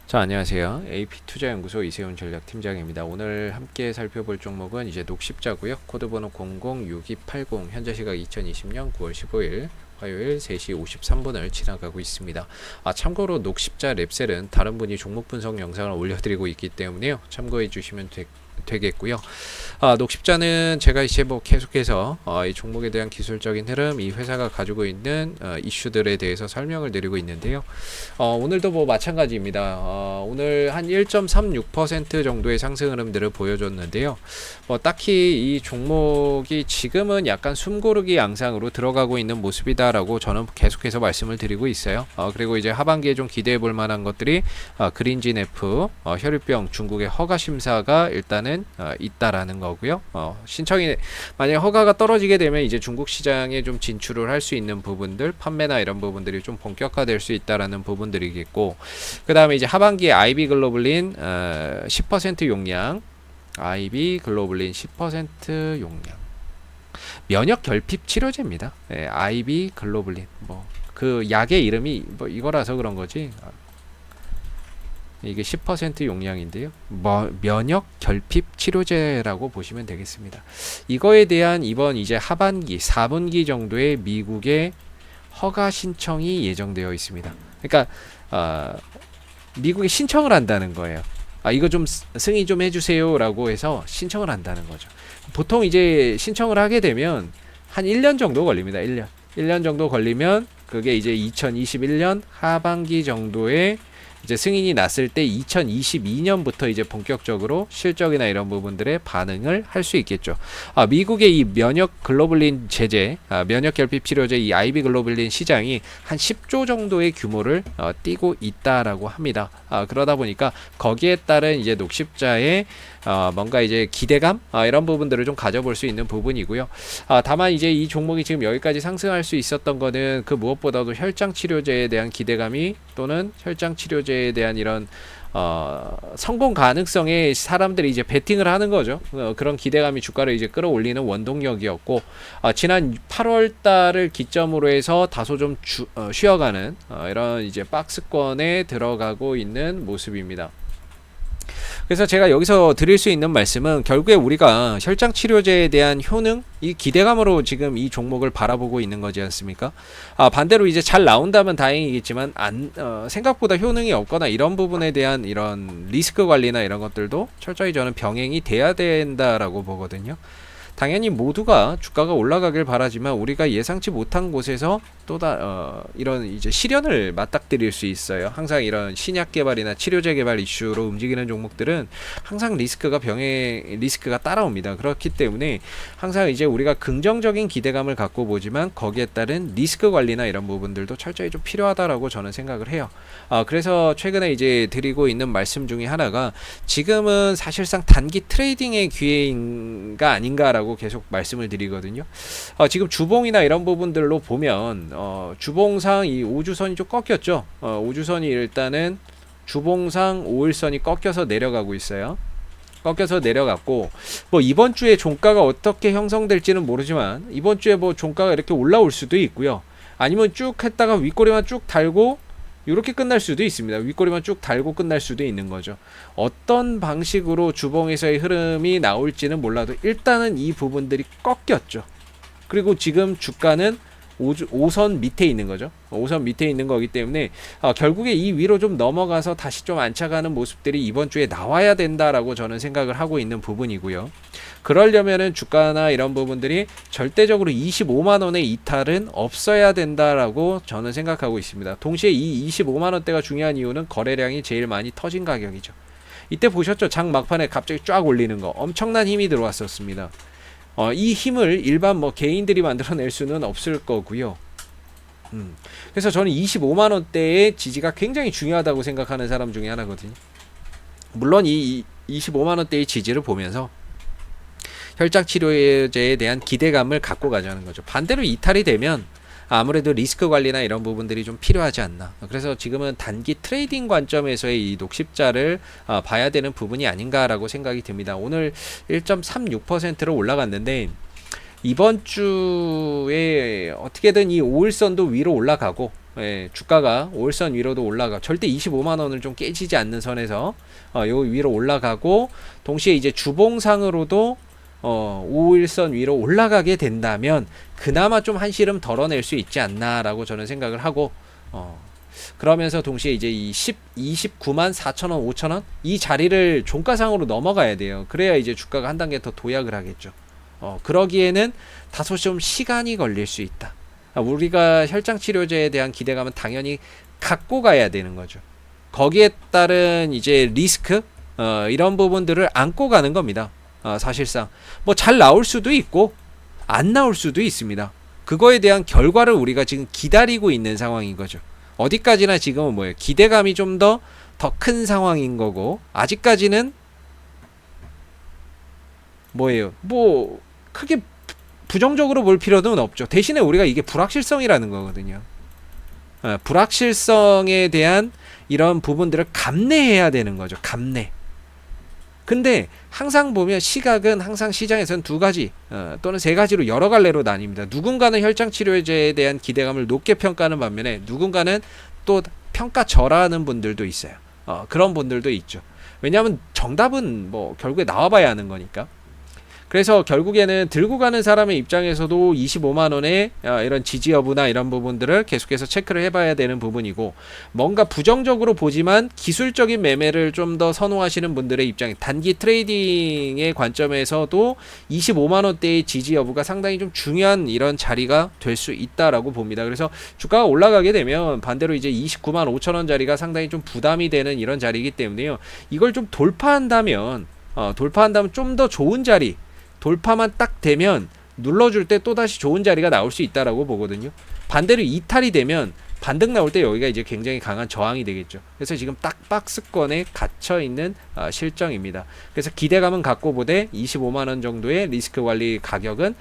자, 안녕하세요. AP투자연구소 이세훈 전략팀장입니다. 오늘 함께 살펴볼 종목은 이제 녹십자고요. 코드번호 006280, 현재 시각 2020년 9월 15일 화요일 3시 53분을 지나가고 있습니다. 참고로 녹십자 랩셀은 다른 분이 종목 분석 영상을 올려드리고 있기 때문에요. 참고해 주시면 되겠고요. 녹십자는 제가 이제 뭐 계속해서 이 종목에 대한 기술적인 흐름, 이 회사가 가지고 있는 이슈들에 대해서 설명을 드리고 있는데요. 오늘도 뭐 마찬가지입니다. 오늘 한 1.36% 정도의 상승 흐름들을 보여줬는데요. 딱히 이 종목이 지금은 약간 숨고르기 양상으로 들어가고 있는 모습이다라고 저는 계속해서 말씀을 드리고 있어요. 그리고 이제 하반기에 좀 기대해 볼 만한 것들이 그린진F, 혈유병 중국의 허가 심사가 일단은 있다라는 거고요. 신청이 만약에 허가가 떨어지게 되면 이제 중국 시장에 좀 진출을 할 수 있는 부분들, 판매나 이런 부분들이 좀 본격화될 수 있다라는 부분들이겠고, 그 다음에 이제 하반기에 IB 글로블린 10% 용량, IB 글로블린 10% 용량, 면역 결핍 치료제입니다. IB 글로블린, 그 약의 이름이 이거라서 그런 거지. 이게 10% 용량인데요. 면역 결핍 치료제라고 보시면 되겠습니다. 이거에 대한 이번 이제 하반기 4분기 정도의 미국의 허가 신청이 예정되어 있습니다. 그러니까 미국에 신청을 한다는 거예요. 이거 좀 승인 좀 해주세요라고 해서 신청을 한다는 거죠. 보통 이제 신청을 하게 되면 한 1년 정도 걸립니다. 1년 정도 걸리면 그게 이제 2021년 하반기 정도에 이제 승인이 났을 때 2022년부터 이제 본격적으로 실적이나 이런 부분들의 반응을 할 수 있겠죠. 미국의 이 면역 글로불린 제제, 면역 결핍 치료제 이 IB 글로불린 시장이 한 10조 정도의 규모를 띠고 있다라고 합니다. 그러다 보니까 거기에 따른 이제 녹십자의 뭔가 이제 기대감 이런 부분들을 좀 가져볼 수 있는 부분이고요. 다만 이제 이 종목이 지금 여기까지 상승할 수 있었던 거는 그 무엇보다도 혈장 치료제에 대한 기대감이 또는 혈장 치료제에 대한 이런 성공 가능성에 사람들이 이제 베팅을 하는 거죠. 그런 기대감이 주가를 이제 끌어올리는 원동력이었고, 지난 8월 달을 기점으로 해서 다소 좀 쉬어가는 이런 이제 박스권에 들어가고 있는 모습입니다. 그래서 제가 여기서 드릴 수 있는 말씀은 결국에 우리가 혈장 치료제에 대한 효능, 이 기대감으로 지금 이 종목을 바라보고 있는 거지 않습니까? 반대로 이제 잘 나온다면 다행이겠지만 생각보다 효능이 없거나 이런 부분에 대한 이런 리스크 관리나 이런 것들도 철저히 저는 병행이 돼야 된다라고 보거든요. 당연히 모두가 주가가 올라가길 바라지만 우리가 예상치 못한 곳에서 이런 이제 시련을 맞닥뜨릴 수 있어요. 항상 이런 신약 개발이나 치료제 개발 이슈로 움직이는 종목들은 항상 리스크가 따라옵니다. 그렇기 때문에 항상 이제 우리가 긍정적인 기대감을 갖고 보지만 거기에 따른 리스크 관리나 이런 부분들도 철저히 좀 필요하다라고 저는 생각을 해요. 그래서 최근에 이제 드리고 있는 말씀 중에 하나가 지금은 사실상 단기 트레이딩의 기회인가 아닌가라고 계속 말씀을 드리거든요. 지금 주봉이나 이런 부분들로 보면 주봉상 이 5주선이 좀 꺾였죠. 5주선이 일단은 주봉상 5일선이 꺾여서 내려가고 있어요. 꺾여서 내려갔고, 이번 주에 종가가 어떻게 형성될지는 모르지만 이번 주에 종가가 이렇게 올라올 수도 있고요. 아니면 쭉 했다가 윗꼬리만 쭉 달고 이렇게 끝날 수도 있습니다. 윗꼬리만 쭉 달고 끝날 수도 있는 거죠. 어떤 방식으로 주봉에서의 흐름이 나올지는 몰라도 일단은 이 부분들이 꺾였죠. 그리고 지금 주가는 5선 밑에 있는 거죠. 5선 밑에 있는 거기 때문에 결국에 이 위로 좀 넘어가서 다시 좀 안착하는 모습들이 이번 주에 나와야 된다라고 저는 생각을 하고 있는 부분이고요. 그러려면은 주가나 이런 부분들이 절대적으로 25만원의 이탈은 없어야 된다라고 저는 생각하고 있습니다. 동시에 이 25만원대가 중요한 이유는 거래량이 제일 많이 터진 가격이죠. 이때 보셨죠? 장 막판에 갑자기 쫙 올리는 거 엄청난 힘이 들어왔었습니다. 이 힘을 일반 개인들이 만들어낼 수는 없을 거고요. 그래서 저는 25만원대의 지지가 굉장히 중요하다고 생각하는 사람 중에 하나거든요. 물론 이 25만원대의 지지를 보면서 혈장 치료제에 대한 기대감을 갖고 가자는 거죠. 반대로 이탈이 되면 아무래도 리스크 관리나 이런 부분들이 좀 필요하지 않나. 그래서 지금은 단기 트레이딩 관점에서의 이 녹십자를 봐야 되는 부분이 아닌가라고 생각이 듭니다. 오늘 1.36%로 올라갔는데 이번 주에 어떻게든 이 5일선도 위로 올라가고 예, 주가가 5일선 위로도 올라가 절대 25만 원을 좀 깨지지 않는 선에서 요 위로 올라가고 동시에 이제 주봉상으로도 5일선 위로 올라가게 된다면 그나마 좀 한시름 덜어낼 수 있지 않나라고 저는 생각을 하고 그러면서 동시에 이제 이 29만 4천원 5천원 이 자리를 종가상으로 넘어가야 돼요. 그래야 이제 주가가 한 단계 더 도약을 하겠죠. 그러기에는 다소 좀 시간이 걸릴 수 있다. 우리가 혈장치료제에 대한 기대감은 당연히 갖고 가야 되는 거죠. 거기에 따른 이제 리스크 이런 부분들을 안고 가는 겁니다. 사실상 뭐 잘 나올 수도 있고 안 나올 수도 있습니다. 그거에 대한 결과를 우리가 지금 기다리고 있는 상황인 거죠. 어디까지나 지금은 뭐예요? 기대감이 좀 더 큰 상황인 거고 아직까지는 뭐예요? 뭐 크게 부정적으로 볼 필요는 없죠. 대신에 우리가 이게 불확실성이라는 거거든요. 불확실성에 대한 이런 부분들을 감내해야 되는 거죠. 감내. 근데 항상 보면 시각은 항상 시장에서는 두 가지 또는 세 가지로 여러 갈래로 나뉩니다. 누군가는 혈장치료제에 대한 기대감을 높게 평가하는 반면에 누군가는 또 평가절하하는 분들도 있어요. 그런 분들도 있죠. 왜냐하면 정답은 뭐 결국에 나와봐야 하는 거니까. 그래서 결국에는 들고 가는 사람의 입장에서도 25만원의 이런 지지 여부나 이런 부분들을 계속해서 체크를 해봐야 되는 부분이고 뭔가 부정적으로 보지만 기술적인 매매를 좀 더 선호하시는 분들의 입장에 단기 트레이딩의 관점에서도 25만원대의 지지 여부가 상당히 좀 중요한 이런 자리가 될 수 있다라고 봅니다. 그래서 주가가 올라가게 되면 반대로 이제 29만 5천원 자리가 상당히 좀 부담이 되는 이런 자리이기 때문에요. 이걸 좀 돌파한다면 좀 더 좋은 자리 돌파만 딱 되면 눌러줄 때 또다시 좋은 자리가 나올 수 있다라고 보거든요. 반대로 이탈이 되면 반등 나올 때 여기가 이제 굉장히 강한 저항이 되겠죠. 그래서 지금 딱 박스권에 갇혀 있는 실정입니다. 그래서 기대감은 갖고 보되 25만원 정도의 리스크 관리 가격은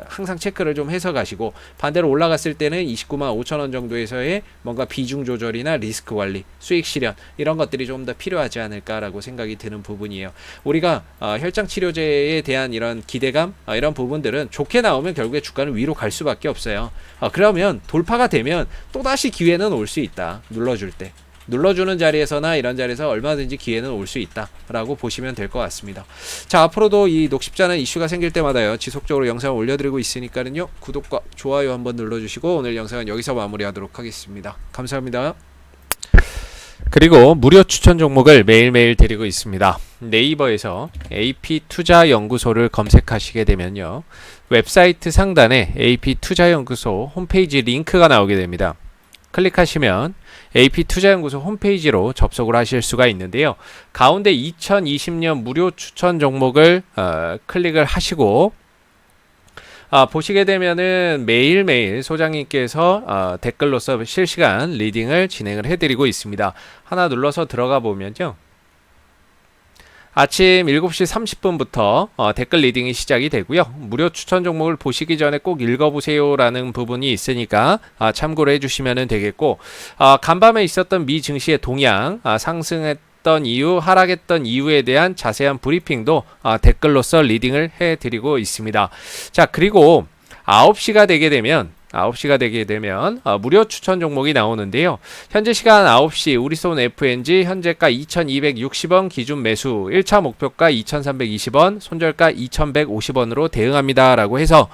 항상 체크를 좀 해서 가시고 반대로 올라갔을 때는 29만 5천원 정도에서의 뭔가 비중 조절이나 리스크 관리, 수익 실현 이런 것들이 좀 더 필요하지 않을까라고 생각이 드는 부분이에요. 우리가 혈장 치료제에 대한 이런 기대감 이런 부분들은 좋게 나오면 결국에 주가는 위로 갈 수밖에 없어요. 그러면 돌파가 되면 또다시 기회는 올 수 있다. 눌러줄 때. 눌러주는 자리에서나 이런 자리에서 얼마든지 기회는 올 수 있다 라고 보시면 될 것 같습니다. 자, 앞으로도 이 녹십지 않은 이슈가 생길 때마다요 지속적으로 영상을 올려드리고 있으니까요 구독과 좋아요 한번 눌러주시고 오늘 영상은 여기서 마무리하도록 하겠습니다. 감사합니다. 그리고 무료 추천 종목을 매일매일 드리고 있습니다. 네이버에서 AP투자연구소를 검색하시게 되면요 웹사이트 상단에 AP투자연구소 홈페이지 링크가 나오게 됩니다. 클릭하시면 AP투자연구소 홈페이지로 접속을 하실 수가 있는데요. 가운데 2020년 무료 추천 종목을 클릭을 하시고 보시게 되면은 매일매일 소장님께서 댓글로서 실시간 리딩을 진행을 해드리고 있습니다. 하나 눌러서 들어가 보면요. 아침 7시 30분부터 댓글 리딩이 시작이 되고요. 무료 추천 종목을 보시기 전에 꼭 읽어보세요 라는 부분이 있으니까 참고를 해주시면 되겠고 간밤에 있었던 미 증시의 동향, 상승했던 이유, 하락했던 이유에 대한 자세한 브리핑도 댓글로서 리딩을 해드리고 있습니다. 자, 그리고 9시가 되게 되면 무료 추천 종목이 나오는데요. 현재 시간 9시 우리손 FNG 현재가 2260원 기준 매수 1차 목표가 2320원 손절가 2150원으로 대응합니다 라고 해서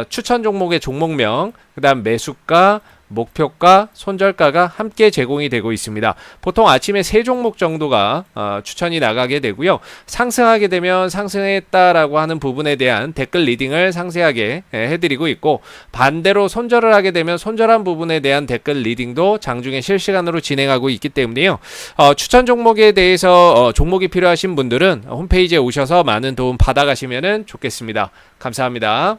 추천 종목의 종목명 그 다음 매수가 목표가, 손절가가 함께 제공이 되고 있습니다. 보통 아침에 3종목 정도가 추천이 나가게 되고요. 상승하게 되면 상승했다라고 하는 부분에 대한 댓글 리딩을 상세하게 해드리고 있고 반대로 손절을 하게 되면 손절한 부분에 대한 댓글 리딩도 장중에 실시간으로 진행하고 있기 때문에요. 추천 종목에 대해서 종목이 필요하신 분들은 홈페이지에 오셔서 많은 도움 받아가시면 좋겠습니다. 감사합니다.